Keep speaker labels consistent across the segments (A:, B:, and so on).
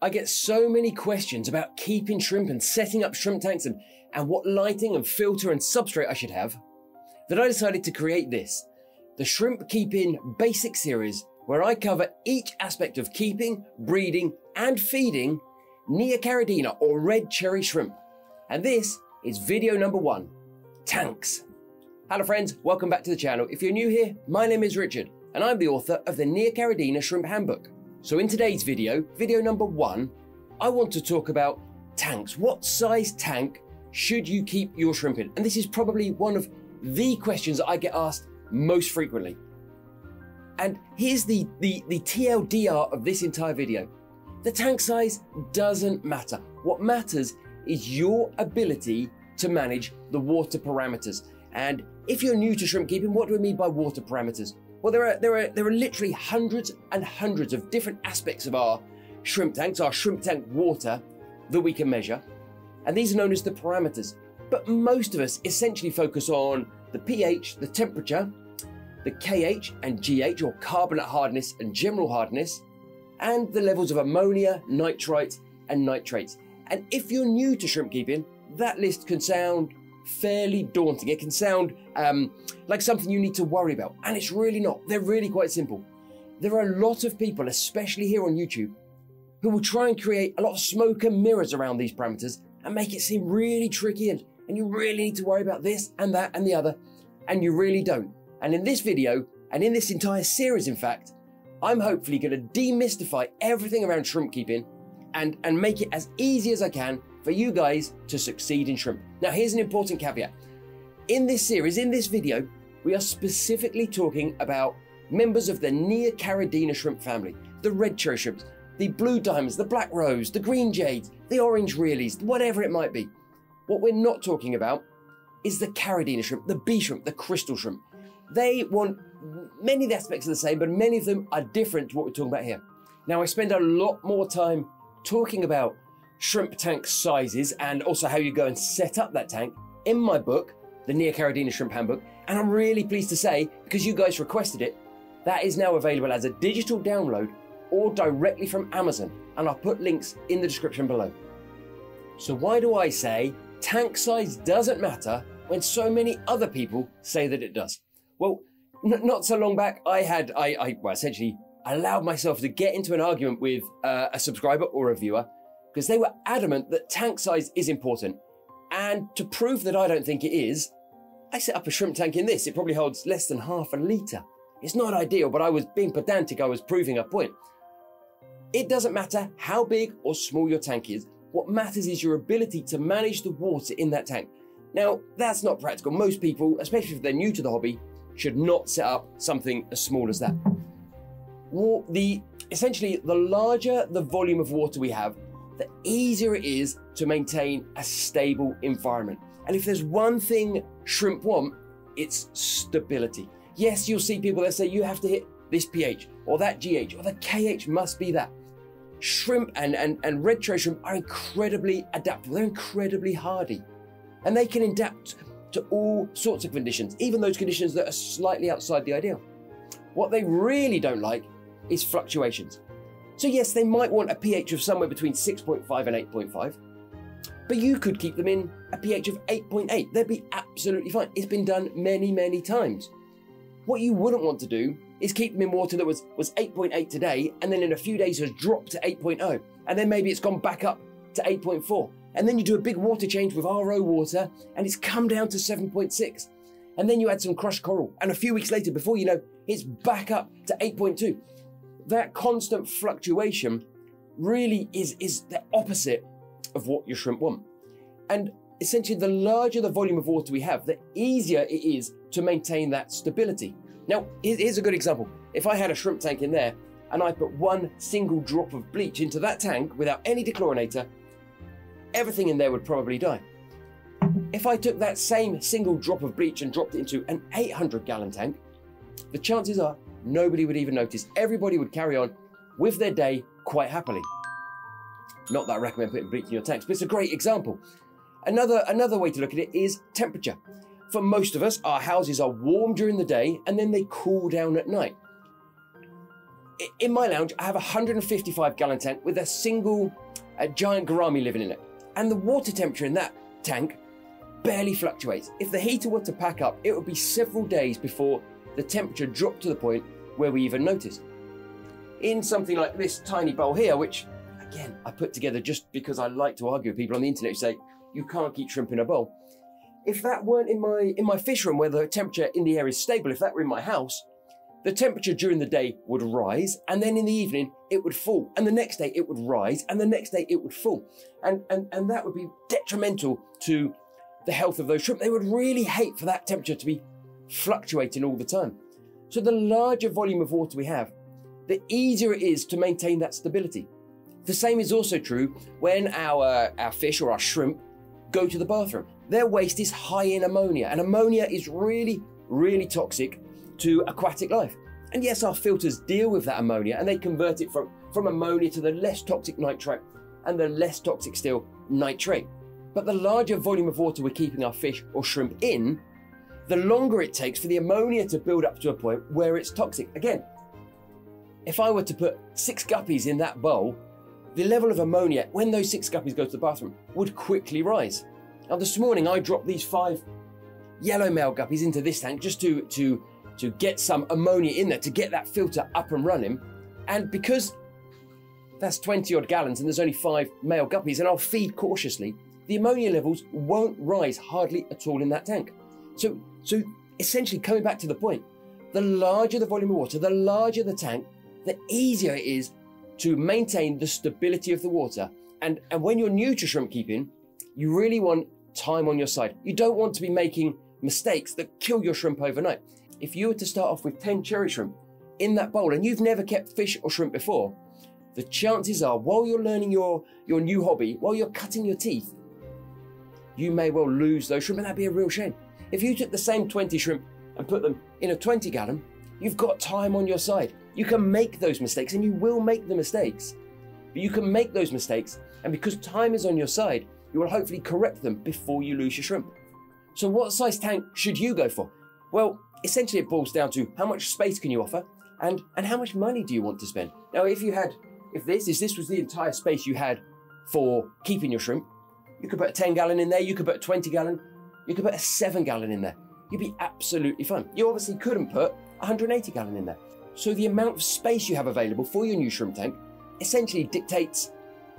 A: I get so many questions about keeping shrimp and setting up shrimp tanks and what lighting and filter and substrate I should have that I decided to create this, the Shrimp Keeping Basic Series, where I cover each aspect of keeping, breeding and feeding Neocaridina or red cherry shrimp. And this is video number 1, tanks. Hello friends, welcome back to the channel. If you're new here, my name is Richard and I'm the author of the Neocaridina Shrimp Handbook. So in today's video, video number 1, I want to talk about tanks. What size tank should you keep your shrimp in? And this is probably one of the questions that I get asked most frequently. And here's the TLDR of this entire video. The tank size doesn't matter. What matters is your ability to manage the water parameters. And if you're new to shrimp keeping, what do I mean by water parameters? Well, there are literally hundreds and hundreds of different aspects of our shrimp tanks, our shrimp tank water that we can measure. And these are known as the parameters. But most of us essentially focus on the pH, the temperature, the KH and GH, or carbonate hardness and general hardness, and the levels of ammonia, nitrites, and nitrates. And if you're new to shrimp keeping, that list can sound fairly daunting. It can sound like something you need to worry about, and it's really not. They're really quite simple. There are a lot of people, especially here on YouTube, who will try and create a lot of smoke and mirrors around these parameters and make it seem really tricky, and you really need to worry about this and that and the other, and you really don't. And in this video, and in this entire series in fact, I'm hopefully going to demystify everything around shrimp keeping and make it as easy as I can for you guys to succeed in shrimp. Now here's an important caveat. In this series, in this video, we are specifically talking about members of the Neocaridina shrimp family, the red cherry shrimps, the blue diamonds, the black rose, the green jades, the orange realies, whatever it might be. What we're not talking about is the Caridina shrimp, the bee shrimp, the crystal shrimp. They want, many of the aspects are the same, but many of them are different to what we're talking about here. Now I spend a lot more time talking about shrimp tank sizes and also how you go and set up that tank in my book, the Neocaridina Shrimp Handbook. And I'm really pleased to say, because you guys requested it, that is now available as a digital download or directly from Amazon. And I'll put links in the description below. So why do I say tank size doesn't matter when so many other people say that it does? Well, not so long back, I essentially allowed myself to get into an argument with a subscriber or a viewer because they were adamant that tank size is important. And to prove that I don't think it is, I set up a shrimp tank in this. It probably holds less than half a litre. It's not ideal, but I was being pedantic. I was proving a point. It doesn't matter how big or small your tank is. What matters is your ability to manage the water in that tank. Now, that's not practical. Most people, especially if they're new to the hobby, should not set up something as small as that. Well, essentially, the larger the volume of water we have, the easier it is to maintain a stable environment. And if there's one thing shrimp want, it's stability. Yes, you'll see people that say you have to hit this pH or that GH or the KH must be that. Shrimp and red cherry shrimp are incredibly adaptable. They're incredibly hardy and they can adapt to all sorts of conditions, even those conditions that are slightly outside the ideal. What they really don't like is fluctuations. So yes, they might want a pH of somewhere between 6.5 and 8.5, but you could keep them in a pH of 8.8. They'd be absolutely fine. It's been done many, many times. What you wouldn't want to do is keep them in water that was 8.8 today, and then in a few days has dropped to 8.0, and then maybe it's gone back up to 8.4. And then you do a big water change with RO water, and it's come down to 7.6. And then you add some crushed coral, and a few weeks later, before you know, it's back up to 8.2. That constant fluctuation really is the opposite of what your shrimp want. And essentially, the larger the volume of water we have, the easier it is to maintain that stability. Now, here's a good example. If I had a shrimp tank in there, and I put one single drop of bleach into that tank without any dechlorinator, everything in there would probably die. If I took that same single drop of bleach and dropped it into an 800-gallon tank, the chances are nobody would even notice. Everybody would carry on with their day quite happily. Not that I recommend putting bleach in your tanks, but it's a great example. Another way to look at it is temperature. For most of us, our houses are warm during the day and then they cool down at night. in my lounge, I have a 155 gallon tank with a single giant gourami living in it. And the water temperature in that tank barely fluctuates. If the heater were to pack up, it would be several days before the temperature dropped to the point where we even noticed. In something like this tiny bowl here, which again, I put together just because I like to argue with people on the internet who say, you can't keep shrimp in a bowl. If that weren't in my fish room where the temperature in the air is stable, if that were in my house, the temperature during the day would rise, and then in the evening it would fall, and the next day it would rise, and the next day it would fall. And that would be detrimental to the health of those shrimp. They would really hate for that temperature to be fluctuating all the time. So the larger volume of water we have, the easier it is to maintain that stability. The same is also true when our fish or our shrimp go to the bathroom. Their waste is high in ammonia, and ammonia is really, really toxic to aquatic life. And yes, our filters deal with that ammonia and they convert it from ammonia to the less toxic nitrite and the less toxic still nitrate. But the larger volume of water we're keeping our fish or shrimp in, the longer it takes for the ammonia to build up to a point where it's toxic. Again, if I were to put 6 guppies in that bowl, the level of ammonia when those 6 guppies go to the bathroom would quickly rise. Now this morning I dropped these 5 yellow male guppies into this tank just to get some ammonia in there, to get that filter up and running. And because that's 20 odd gallons and there's only 5 male guppies, and I'll feed cautiously, the ammonia levels won't rise hardly at all in that tank. So essentially, coming back to the point, the larger the volume of water, the larger the tank, the easier it is to maintain the stability of the water. And when you're new to shrimp keeping, you really want time on your side. You don't want to be making mistakes that kill your shrimp overnight. If you were to start off with 10 cherry shrimp in that bowl and you've never kept fish or shrimp before, the chances are while you're learning your new hobby, while you're cutting your teeth, you may well lose those shrimp, and that'd be a real shame. If you took the same 20 shrimp and put them in a 20 gallon, you've got time on your side. You can make those mistakes, and you will make the mistakes. But you can make those mistakes, and because time is on your side, you will hopefully correct them before you lose your shrimp. So what size tank should you go for? Well, essentially it boils down to how much space can you offer and how much money do you want to spend? Now, if this was the entire space you had for keeping your shrimp, you could put a 10 gallon in there, you could put a 20 gallon, you could put a 7 gallon in there. You'd be absolutely fine. You obviously couldn't put 180 gallon in there. So the amount of space you have available for your new shrimp tank essentially dictates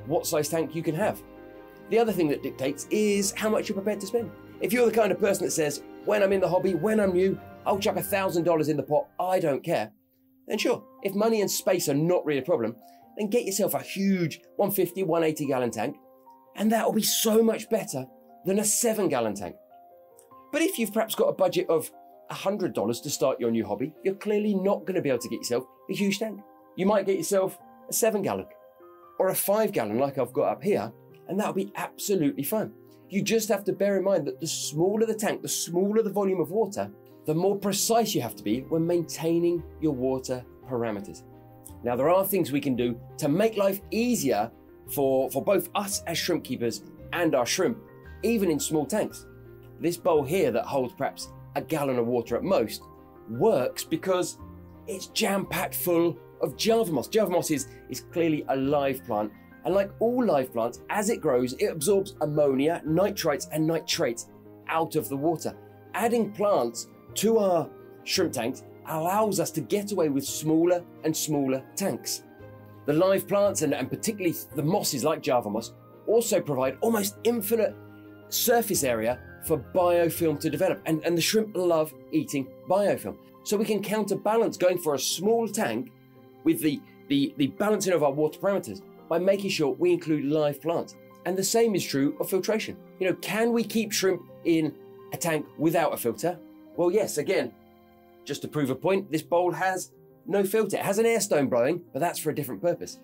A: what size tank you can have. The other thing that dictates is how much you're prepared to spend. If you're the kind of person that says, when I'm in the hobby, when I'm new, I'll chuck $1,000 in the pot, I don't care, then sure, if money and space are not really a problem, then get yourself a huge 150, 180 gallon tank, and that will be so much better than a 7 gallon tank. But if you've perhaps got a budget of $100 to start your new hobby, you're clearly not going to be able to get yourself a huge tank. You might get yourself a 7 gallon or a 5 gallon like I've got up here, and that'll be absolutely fine. You just have to bear in mind that the smaller the tank, the smaller the volume of water, the more precise you have to be when maintaining your water parameters. Now, there are things we can do to make life easier for both us as shrimp keepers and our shrimp, even in small tanks. This bowl here that holds perhaps a gallon of water at most works because it's jam-packed full of Java moss. Java moss is clearly a live plant, and like all live plants, as it grows, it absorbs ammonia, nitrites and nitrates out of the water. Adding plants to our shrimp tanks allows us to get away with smaller and smaller tanks. The live plants, and particularly the mosses like Java moss, also provide almost infinite surface area for biofilm to develop, and the shrimp love eating biofilm. So we can counterbalance going for a small tank with the balancing of our water parameters by making sure we include live plants. And the same is true of filtration. You know, can we keep shrimp in a tank without a filter? Well, yes, again, just to prove a point, this bowl has no filter. It has an air stone blowing, but that's for a different purpose.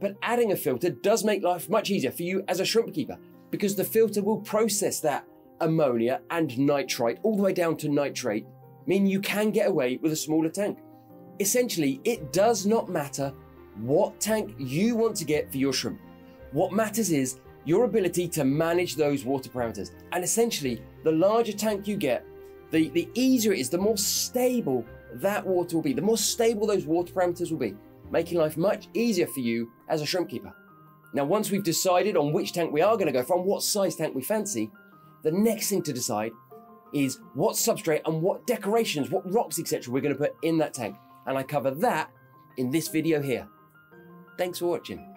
A: But adding a filter does make life much easier for you as a shrimp keeper, because the filter will process that ammonia and nitrite all the way down to nitrate, meaning you can get away with a smaller tank. Essentially, it does not matter what tank you want to get for your shrimp. What matters is your ability to manage those water parameters. And essentially, the larger tank you get, the easier it is, the more stable that water will be, the more stable those water parameters will be. making life much easier for you as a shrimp keeper. Now, once we've decided on which tank we are going to go for and what size tank we fancy, the next thing to decide is what substrate and what decorations, what rocks, etc. we're going to put in that tank. And I cover that in this video here. Thanks for watching.